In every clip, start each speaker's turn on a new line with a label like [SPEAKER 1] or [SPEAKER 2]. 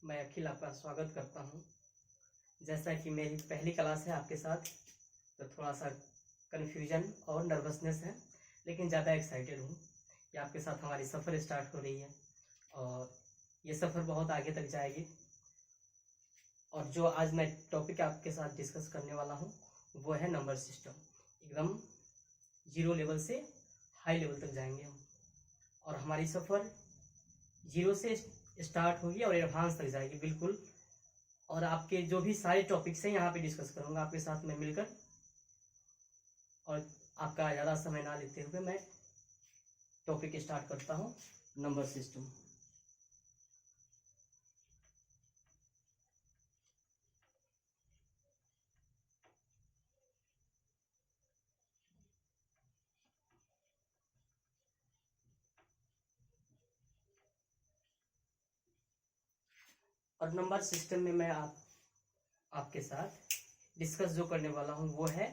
[SPEAKER 1] मैं अखिल आपका स्वागत करता हूं। जैसा कि मेरी पहली क्लास है आपके साथ, तो थोड़ा सा कन्फ्यूजन और नर्वसनेस है, लेकिन ज़्यादा एक्साइटेड हूं कि आपके साथ हमारी सफ़र स्टार्ट हो रही है और ये सफ़र बहुत आगे तक जाएगी। और जो आज मैं टॉपिक आपके साथ डिस्कस करने वाला हूं वो है नंबर सिस्टम। एकदम जीरो लेवल से हाई लेवल तक जाएंगे हम, और हमारी सफ़र जीरो से स्टार्ट होगी और एडवांस तक जाएगी बिल्कुल। और आपके जो भी सारे टॉपिक्स हैं यहाँ पे डिस्कस करूँगा आपके साथ में मिलकर। और आपका ज़्यादा समय ना लेते हुए मैं टॉपिक स्टार्ट करता हूँ, नंबर सिस्टम। और नंबर सिस्टम में मैं आपके साथ डिस्कस जो करने वाला हूँ वो है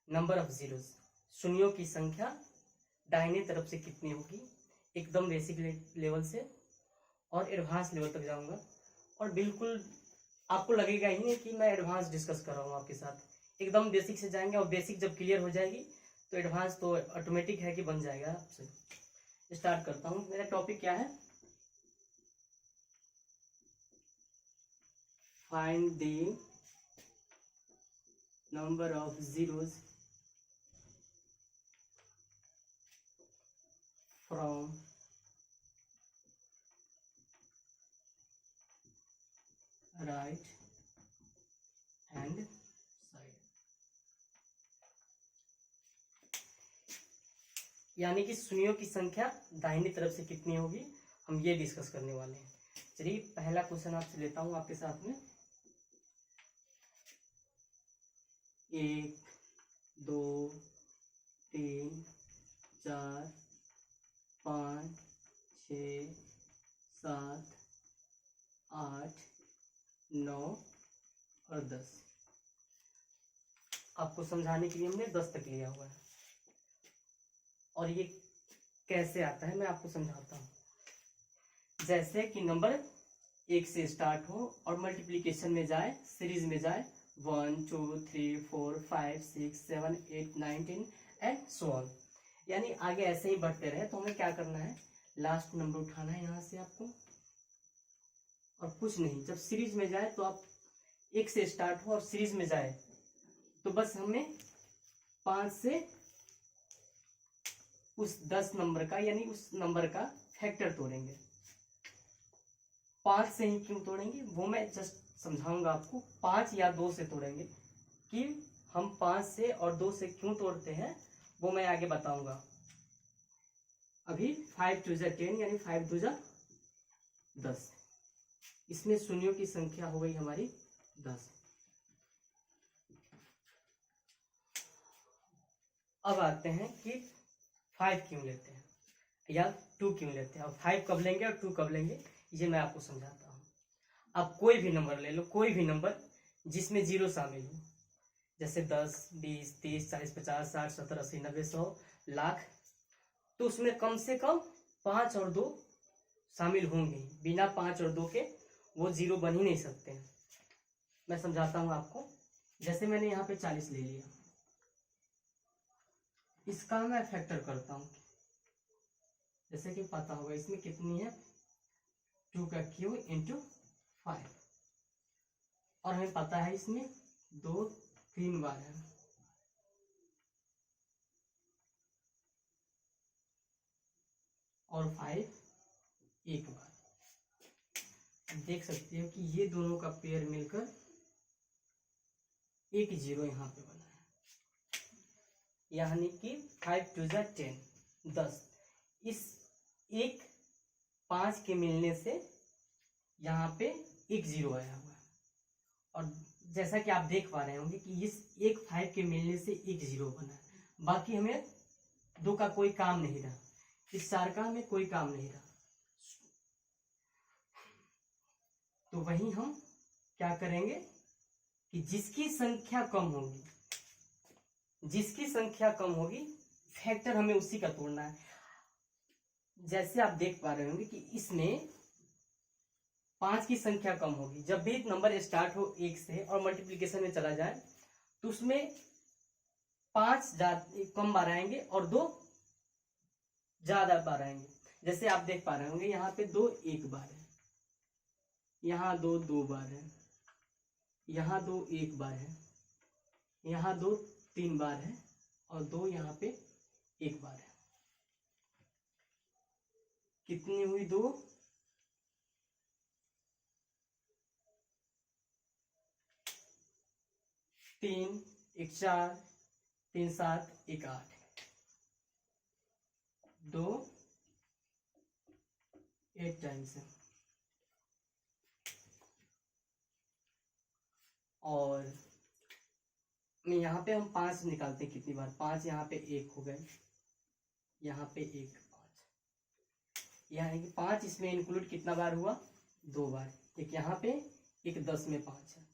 [SPEAKER 1] नंबर ऑफ जीरोस। शून्यों की संख्या दाहिने तरफ से कितनी होगी, एकदम बेसिक लेवल से और एडवांस लेवल तक जाऊंगा। और बिल्कुल आपको लगेगा ही नहीं कि मैं एडवांस डिस्कस कर रहा हूँ आपके साथ। एकदम बेसिक से जाएंगे और बेसिक जब क्लियर हो जाएगी तो एडवांस तो ऑटोमेटिक है कि बन जाएगा आपसे। स्टार्ट करता हूँ। मेरा टॉपिक क्या है? Find the number of zeros from right hand side. यानी कि शून्यों की संख्या दाहिनी तरफ से कितनी होगी, हम ये डिस्कस करने वाले हैं। चलिए पहला क्वेश्चन आपसे लेता हूं आपके साथ में। 1 2 3 4 5 6 7 8 9 और 10। आपको समझाने के लिए हमने 10 तक लिया हुआ है। और ये कैसे आता है मैं आपको समझाता हूं। जैसे कि नंबर 1 से स्टार्ट हो और मल्टीप्लीकेशन में जाए, सीरीज में जाए, 1 2 3 4 5 6 7 8 9 10 एंड सो ऑन। यानी आगे ऐसे ही बढ़ते रहे। तो हमें क्या करना है, लास्ट नंबर उठाना है यहाँ से आपको, और कुछ नहीं। जब सीरीज में जाए तो आप 1 से स्टार्ट हो और सीरीज में जाए तो बस हमें 5 से उस 10 नंबर का, यानी उस नंबर का फैक्टर तोड़ेंगे। 5 से ही क्यों तोड़ेंगे वो मैं जस्ट समझाऊंगा आपको। 5 या 2 से तोड़ेंगे। कि हम 5 से और 2 से क्यों तोड़ते हैं वो मैं आगे बताऊंगा। अभी 5 2 जा 10 यानी 5 2 जा 10। इसमें शून्यों की संख्या हो गई हमारी 10। अब आते हैं कि 5 क्यों लेते हैं या 2 क्यों लेते हैं, और 5 कब लेंगे और 2 कब लेंगे ये मैं आपको समझाता हूँ। आप कोई भी नंबर ले लो, कोई भी नंबर जिसमें जीरो शामिल हो, जैसे 10 20 30 40 50 60 70 80 90 100 लाख, तो उसमें कम से कम 5 और 2 शामिल होंगे। बिना 5 और 2 के वो जीरो बन ही नहीं सकते हैं। मैं समझाता हूं आपको। जैसे मैंने यहाँ पे 40 ले लिया, इसका मैं फैक्टर करता हूं। जैसे कि पता होगा इसमें कितनी है, 2 का क्यू इंटू 5। और हमें पता है इसमें 2 3 बार है, और 5 एक बार। देख सकते हो कि ये दोनों का पेयर मिलकर एक जीरो यहाँ पे बना है। यानी कि 5 2 जा 10 10। इस एक 5 के मिलने से यहाँ पे एक जीरो आया हुआ है। और जैसा कि आप देख पा रहे होंगे कि इस एक 5 के मिलने से एक जीरो बना है। बाकी हमें 2 का कोई काम नहीं रहा, इस 4 का हमें कोई काम नहीं रहा। तो वही हम क्या करेंगे कि जिसकी संख्या कम होगी, जिसकी संख्या कम होगी, फैक्टर हमें उसी का तोड़ना है। जैसे आप देख पा रहे होंगे कि इसमें 5 की संख्या कम होगी। जब भी नंबर स्टार्ट हो 1 से और मल्टीप्लिकेशन में चला जाए तो उसमें 5 कम बार आएंगे और 2 ज्यादा बार आएंगे। जैसे आप देख पा रहे होंगे यहाँ पे 2 1 बार है, यहाँ 2 2 बार है, यहाँ 2 1 बार है, यहाँ 2 3 बार है और 2 यहाँ पे 1 बार है। कितनी हुई? 2 3 1 4 3 7 1 8, 2 8 टाइम्स है। और यहाँ पे हम 5 निकालते हैं कितनी बार? 5 यहाँ पे 1 हो गए, यहाँ पे 1 5, यानी कि 5 इसमें इंक्लूड कितना बार हुआ? 2 बार। एक यहाँ पे, एक 10 में 5 है,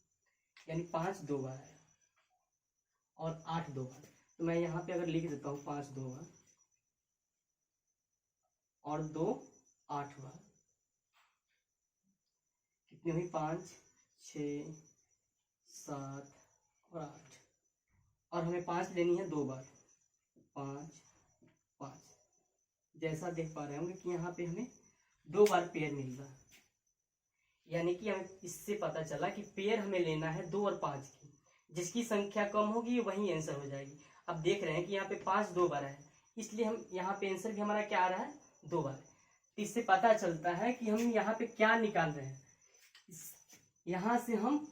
[SPEAKER 1] यानी 5 2 बार आया और 8 2 बार। तो मैं यहाँ पे अगर लिख देता हूँ 5 2 बार और 2 8 बार, कितनी हुई? 5 6 7 और 8। और हमें 5 लेनी है 2 बार, 5 5। जैसा देख पा रहे होंगे कि यहाँ पे हमें 2 बार पेयर मिल रहा है, यानी कि हमें इससे पता चला कि पेयर हमें लेना है 2 और 5 की। जिसकी संख्या कम होगी वही आंसर हो जाएगी। अब देख रहे हैं कि यहाँ पे 5 2 बार है, इसलिए हम यहाँ पे आंसर भी हमारा क्या आ रहा है? 2 बार। तो इससे पता चलता है कि हम यहाँ पे क्या निकाल रहे हैं। यहाँ से हम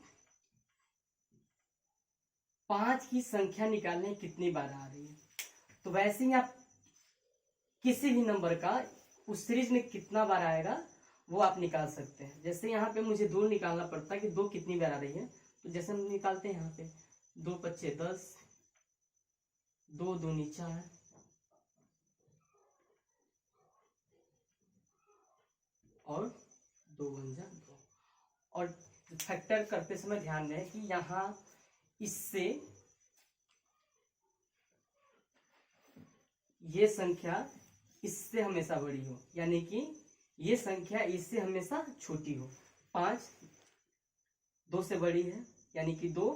[SPEAKER 1] 5 की संख्या निकालने कितनी बार आ रही है। तो वैसे ही आप किसी भी नंबर का उस सीरीज में कितना बार आएगा वो आप निकाल सकते हैं। जैसे यहाँ पे मुझे 2 निकालना पड़ता है कि 2 कितनी बार आ रही है। तो जैसे हम निकालते हैं यहाँ पे 2 5 10, 2 दूनी 4 और 2 1 जा 2। और फैक्टर करते समय ध्यान दें कि यहाँ इससे ये संख्या इससे हमेशा बड़ी हो, यानी कि ये संख्या इससे हमेशा छोटी हो। 5 2 से बड़ी है, यानी कि 2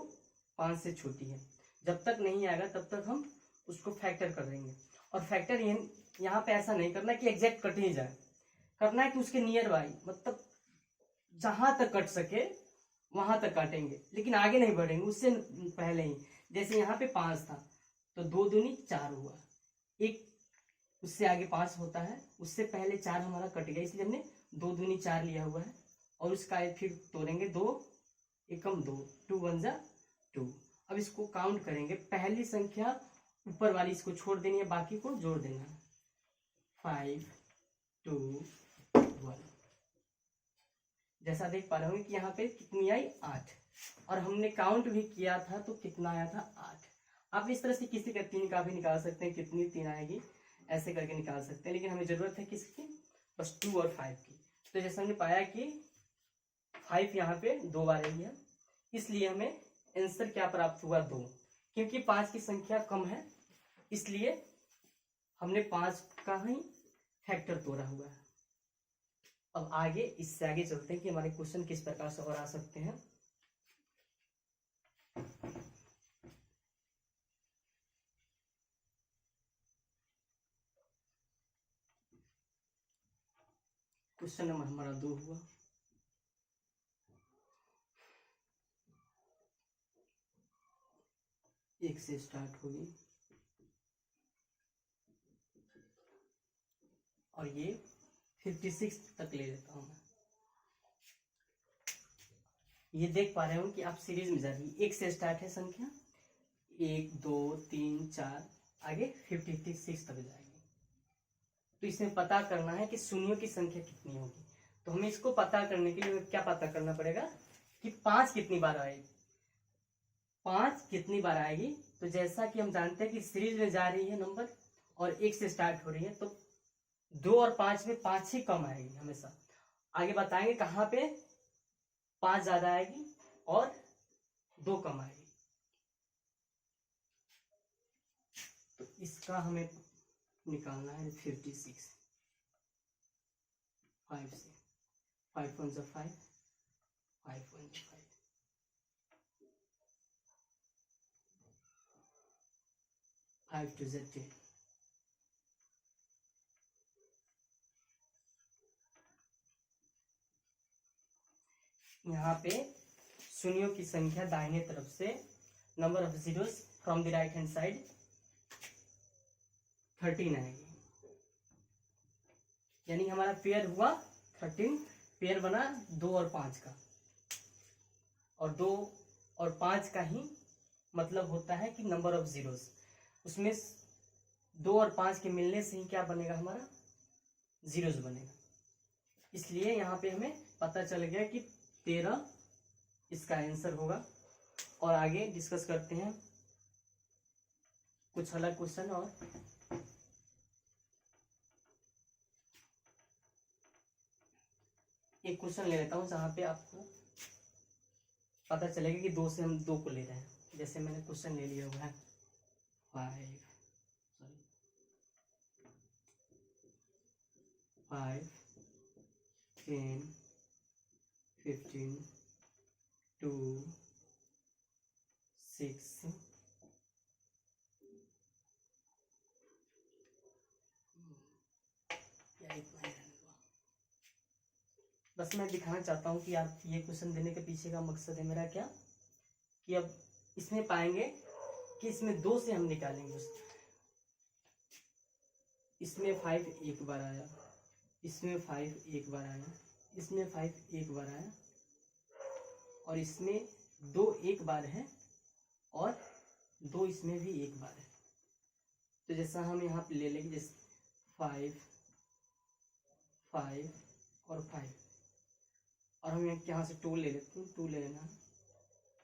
[SPEAKER 1] 5 से छोटी है। जब तक नहीं आएगा तब तक हम उसको फैक्टर कर देंगे। और फैक्टर यहाँ पे ऐसा नहीं करना कि एग्जैक्ट कट ही जाए, करना है कि उसके नियर बाई, मतलब जहां तक कट सके वहां तक काटेंगे, लेकिन आगे नहीं बढ़ेंगे उससे पहले ही। जैसे यहाँ पे 5 था तो 2 दूनी 4 हुआ, एक उससे आगे 5 होता है, उससे पहले 4 हमारा कट गया, इसलिए हमने 2 दूनी 4 लिया हुआ है। और उसका फिर तोड़ेंगे 2 एकम 2, 2 1 जा 2। अब इसको काउंट करेंगे, पहली संख्या ऊपर वाली इसको छोड़ देनी है, बाकी को जोड़ देना है। 5 2 1। जैसा देख पा रहे होंगे कि यहाँ पे कितनी आई? 8। और हमने काउंट भी किया था तो कितना आया था? 8। आप इस तरह से किसी का 3 का भी निकाल सकते हैं, कितनी 3 आएगी ऐसे करके निकाल सकते हैं, लेकिन हमें जरूरत है किसकी? बस 2 और 5 की। तो जैसे हमने पाया कि 5 यहाँ पे 2 बार आई है, इसलिए हमें आंसर क्या प्राप्त हुआ? 2। क्योंकि 5 की संख्या कम है इसलिए हमने 5 का ही फैक्टर तोड़ा हुआ है। अब आगे इससे आगे चलते हैं कि हमारे क्वेश्चन किस प्रकार से और आ सकते हैं। क्वेश्चन नंबर हमारा 2 हुआ। एक से स्टार्ट होगी और ये 56 तक ले लेता हूं मैं। ये देख पा रहे हो कि आप सीरीज में जा रही है, 1 से स्टार्ट है संख्या, 1 2 3 4 आगे 56 तक जाएगी। तो इसमें पता करना है कि शून्यों की संख्या कितनी होगी। तो हमें इसको पता करने के लिए क्या पता करना पड़ेगा कि 5 कितनी बार आएगी। 5 कितनी बार आएगी? तो जैसा कि हम जानते हैं कि सीरीज में जा रही है नंबर और 1 से स्टार्ट हो रही है, तो 2 और 5 में 5 ही कम आएगी हमेशा। आगे बताएंगे कहाँ पे 5 ज्यादा आएगी और 2 कम आएगी। तो इसका हमें निकालना है 56 5 से। 5 1 5, 5 1 5, 5 2 10। यहाँ पे शून्यों की संख्या दाहिने तरफ से, number of zeros from the right hand side 13 आएगी। यानी हमारा पेयर हुआ 13, पेयर बना 2 और 5 का, और 2 और 5 का ही मतलब होता है कि नंबर ऑफ जीरोस, उसमें 2 और 5 के मिलने से ही क्या बनेगा, हमारा जीरोस बनेगा। इसलिए यहाँ पे हमें पता चल गया कि 13 इसका आंसर होगा। और आगे डिस्कस करते हैं कुछ अलग क्वेश्चन। और एक क्वेश्चन ले लेता हूँ जहाँ पे आपको पता चलेगा कि 2 से हम 2 को ले रहे हैं। जैसे मैंने क्वेश्चन ले लिया हुआ है 5 10 15 2 6 बस मैं दिखाना चाहता हूँ कि आप ये क्वेश्चन देने के पीछे का मकसद है मेरा क्या, कि अब इसमें पाएंगे कि इसमें 2 से हम निकालेंगे। इसमें 5 एक बार आया, इसमें 5 एक बार आया, इसमें 5 एक बार आया, और इसमें 2 एक बार है, और 2 इसमें भी एक बार है। तो जैसा हम यहाँ पे ले लेंगे, जैसे 5 5 और 5, और हम यहाँ से 2 ले लेते हैं, 2 ले लेना,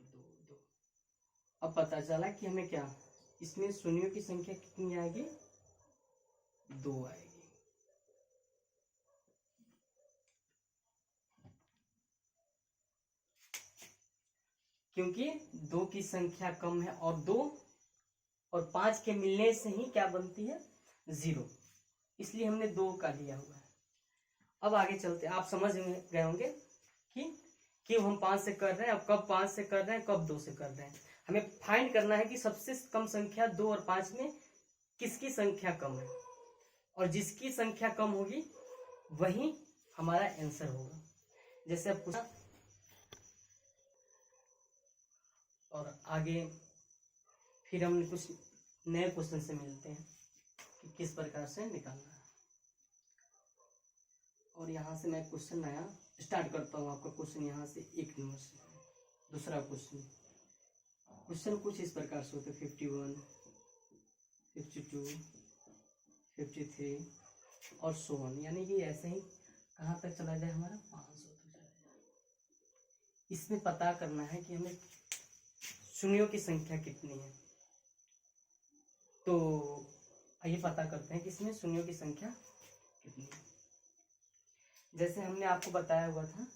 [SPEAKER 1] 2 2। अब पता चला कि हमें क्या, इसमें शून्यों की संख्या कितनी आएगी, 2 आएगी। क्योंकि 2 की संख्या कम है, और 2 और 5 के मिलने से ही क्या बनती है, 0, इसलिए हमने 2 का लिया हुआ है। अब आगे चलते, आप समझ गए होंगे कि क्यों हम 5 से कर रहे हैं, अब कब 5 से कर रहे हैं, कब 2 से कर रहे हैं। हमें फाइंड करना है कि सबसे कम संख्या 2 और 5 में किसकी संख्या कम है, और जिसकी संख्या कम होगी वही हमारा आंसर होगा। जैसे अब पूछा, और आगे फिर हम कुछ नए क्वेश्चन से मिलते हैं कि किस प्रकार से निकालना है। और यहाँ से मैं क्वेश्चन नया स्टार्ट करता हूँ। आपका क्वेश्चन यहाँ से 1 नंबर से दूसरा क्वेश्चन कुछ इस प्रकार से होता है, 51 52 53 और सो ऑन, यानी कि ऐसे ही कहाँ तक चला जाए, हमारा 500 तक चला जाए। इसमें पता करना है कि हमें शून्यों की संख्या कितनी है। तो आइए पता करते हैं कि इसमें शून्यों की संख्या कितनी है। जैसे हमने आपको बताया हुआ था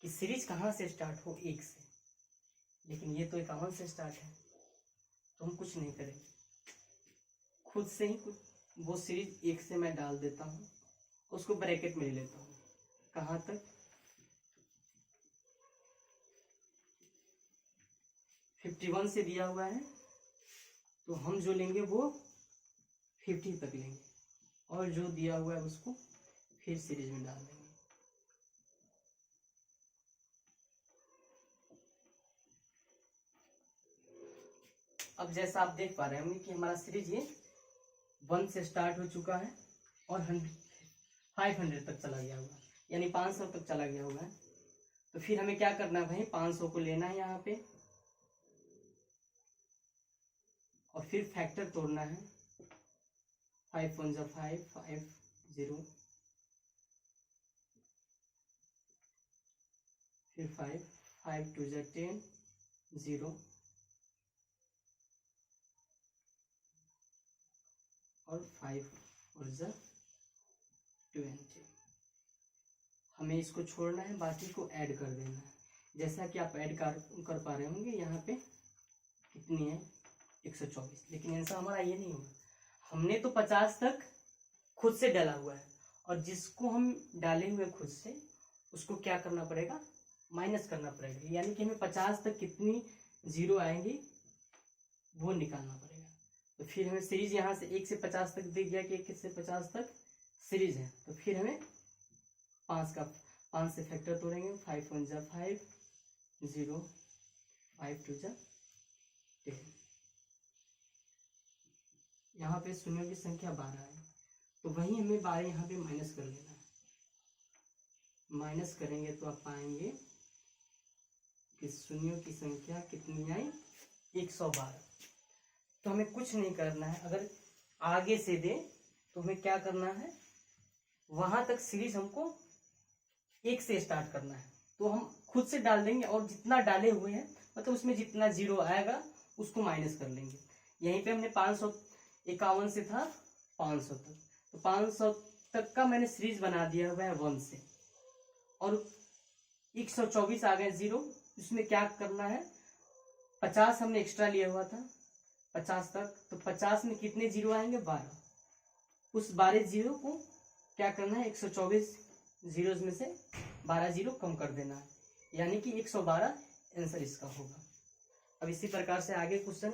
[SPEAKER 1] कि सीरीज कहाँ से स्टार्ट हो, 1 से, लेकिन ये तो 51 से स्टार्ट है, तो हम कुछ नहीं करेंगे, खुद से ही कुछ वो सीरीज 1 से मैं डाल देता हूँ, उसको ब्रैकेट में ले लेता हूँ। कहाँ तक, 51 से दिया हुआ है, तो हम जो लेंगे वो 50 तक लेंगे, और जो दिया हुआ है उसको फिर सीरीज में डाल देंगे। अब जैसा आप देख पा रहे होंगे कि हमारा सीरीज ये 1 से स्टार्ट हो चुका है और 500 तक चला गया हुआ है, यानी 500 तक चला गया हुआ है। तो फिर हमें क्या करना है भाई, 500 को लेना है यहाँ पे, और फिर फैक्टर तोड़ना है। 5 1 5 5 0, फिर 5 5 2 10 0, और 5 4 20। हमें इसको छोड़ना है, बाकी को ऐड कर देना है। जैसा कि आप ऐड कर पा रहे होंगे, यहाँ पे कितनी है, 124। लेकिन आंसर हमारा ये नहीं होगा, हमने तो 50 तक खुद से डाला हुआ है, और जिसको हम डाले हुए खुद से उसको क्या करना पड़ेगा, माइनस करना पड़ेगा। यानी कि हमें 50 तक कितनी जीरो आएंगी वो निकालना पड़ेगा। तो फिर हमें सीरीज यहाँ से 1 से 50 तक दिख गया कि 1 से 50 तक सीरीज है। तो फिर हमें 5 से फैक्टर तोड़ेंगे, 5 1 जा 5, 0 5 2 जा 10। यहाँ पे शून्यों की संख्या 12 है, तो वहीं हमें 12 यहाँ पे माइनस कर लेना है। माइनस करेंगे तो आप पाएंगे कि शून्यों की संख्या कितनी आई, 112। तो हमें कुछ नहीं करना है, अगर आगे से दे तो हमें क्या करना है, वहां तक सीरीज हमको 1 से स्टार्ट करना है। तो हम खुद से डाल देंगे और जितना डाले हुए हैं मतलब उसमें जितना जीरो आएगा उसको माइनस कर लेंगे। यहीं पे हमने 551 से था 500 तक, तो 500 तक का मैंने सीरीज बना दिया हुआ है 1 से, और 124 आ गए जीरो। उसमें क्या करना है, 50 हमने एक्स्ट्रा लिया हुआ था 50 तक, तो 50 में कितने जीरो आएंगे, 12। उस 12 जीरो को क्या करना है, 124 जीरो में से 12 जीरो कम कर देना है, यानी कि 112 आंसर इसका होगा। अब इसी प्रकार से आगे क्वेश्चन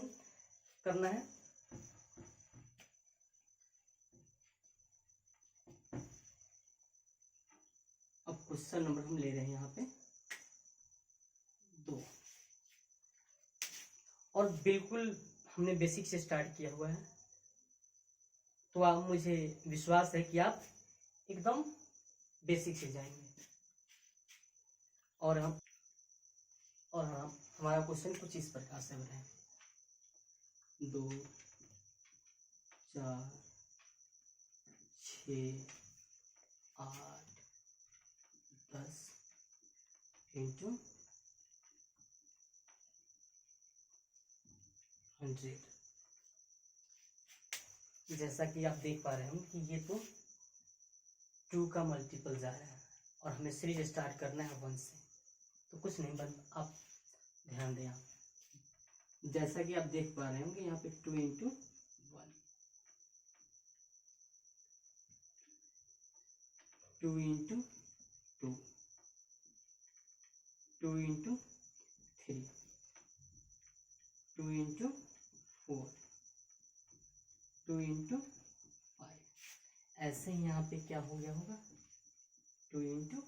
[SPEAKER 1] करना है। अब क्वेश्चन नंबर हम ले रहे हैं यहाँ पे 2, और बिल्कुल हमने बेसिक से स्टार्ट किया हुआ है, तो आप, मुझे विश्वास है कि आप एकदम बेसिक से जाएंगे। और हमारा क्वेश्चन कुछ इस प्रकार से बनाए, 2 4 6 8 10 इंटू 100। जैसा कि आप देख पा रहे हो कि ये तो 2 का मल्टीपल जा रहा है और हमें सीरीज स्टार्ट करना है 1 से, तो कुछ नहीं, बस आप ध्यान दें। आप जैसा कि आप देख पा रहे हो कि यहाँ पे 2 into 1, 2 into 2, 2 into 3, 2 into 4, 2 into 5। ऐसे ही यहाँ पे क्या हो गया होगा, 2 इंटू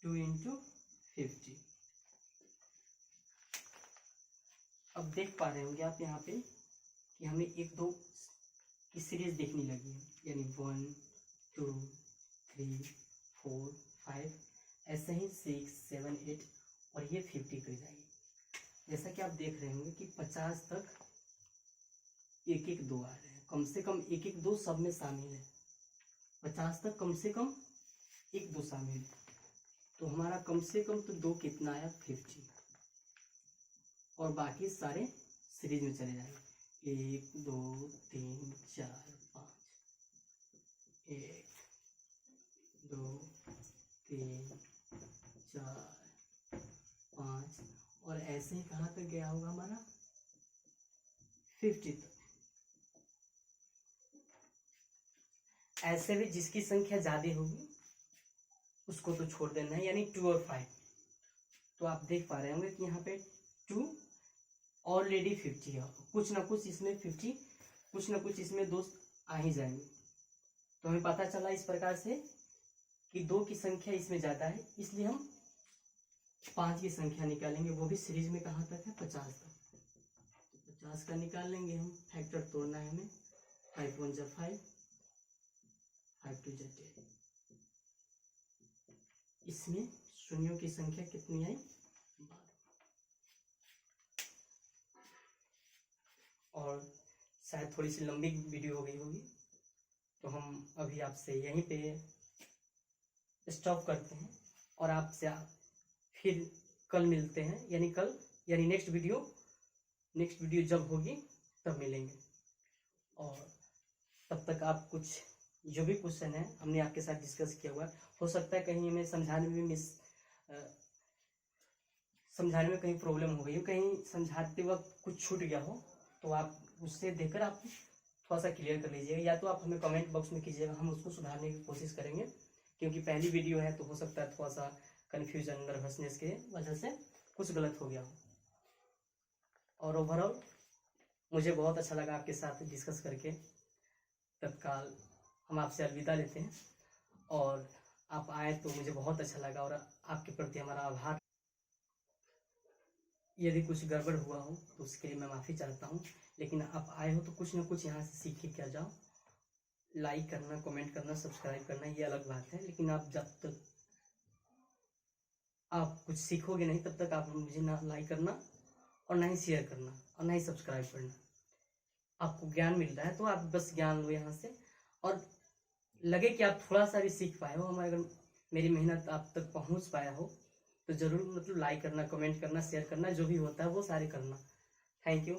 [SPEAKER 1] 2 इंटू 50। अब देख पा रहे होंगे आप यहाँ पे कि हमें 1 2 की सीरीज देखने लगी है, यानी 1 2 3 4 5, ऐसे ही 6 7 8 और ये 50 कर जाएगी। जैसा कि आप देख रहे होंगे कि 50 तक 1 1 2 आ रहे हैं, कम से कम 1 1 2 सब में शामिल है। 50 तक कम से कम 1 2 शामिल है, तो हमारा कम से कम तो 2 कितना आया, 50, और बाकी सारे सीरीज में चले जाएंगे, 1 2 3 4 5, 1 2 3 4 5, और ऐसे ही कहाँ तक गया होगा हमारा, 50 तक। ऐसे भी जिसकी संख्या ज्यादा होगी उसको तो छोड़ देना है, यानी 2 और 5। तो आप देख पा रहे होंगे कि यहाँ पे 2 ऑलरेडी 50 है, कुछ ना कुछ इसमें 50, कुछ ना कुछ इसमें दोस्त आ ही जाएंगे। तो हमें पता चला इस प्रकार से कि 2 की संख्या इसमें ज्यादा है, इसलिए हम 5 की संख्या निकालेंगे, वो भी सीरीज में कहाँ तक है, 50 तक। तो 50 का निकाल लेंगे हम, फैक्टर तोड़ना है हमें, 5 1 जा 5, 5 2 जा 10। इसमें शून्यों की संख्या कितनी आई, 12। और शायद थोड़ी सी लंबी वीडियो हो गई होगी, तो हम अभी आपसे यहीं पे स्टॉप करते हैं, और आपसे फिर कल मिलते हैं, यानी नेक्स्ट वीडियो जब होगी तब मिलेंगे। और तब तक आप कुछ जो भी क्वेश्चन है हमने आपके साथ डिस्कस किया हुआ है, हो सकता है कहीं हमें समझाने में कहीं प्रॉब्लम हो गई हो, कहीं समझाते वक्त कुछ छूट गया हो, तो आप उससे देखकर आप थोड़ा सा क्लियर कर लीजिएगा, या तो आप हमें कमेंट बॉक्स में कीजिएगा, हम उसको सुधारने की कोशिश करेंगे, क्योंकि पहली वीडियो है तो हो सकता है थोड़ा सा कन्फ्यूजन नर्वसनेस के वजह से कुछ गलत हो गया हो। और ओवरऑल मुझे बहुत अच्छा लगा आपके साथ डिस्कस करके। तत्काल हम आपसे अलविदा लेते हैं, और आप आए तो मुझे बहुत अच्छा लगा, और आपके प्रति हमारा आभार। यदि कुछ गड़बड़ हुआ हो तो उसके लिए मैं माफ़ी चाहता हूँ, लेकिन आप आए हो तो कुछ ना कुछ यहाँ से सीख के क्या जाओ। लाइक करना, कमेंट करना, सब्सक्राइब करना ये अलग बात है, लेकिन आप जब तक आप कुछ सीखोगे नहीं तब तक आप मुझे ना लाइक करना और ना ही शेयर करना और ना ही सब्सक्राइब करना। आपको ज्ञान मिल रहा है तो आप बस ज्ञान लो यहाँ से, और लगे कि आप थोड़ा सा भी सीख पाए हो, हमारे अगर मेरी मेहनत आप तक पहुँच पाया हो तो ज़रूर मतलब लाइक करना, कमेंट करना, शेयर करना, जो भी होता है वो सारे करना। Thank you.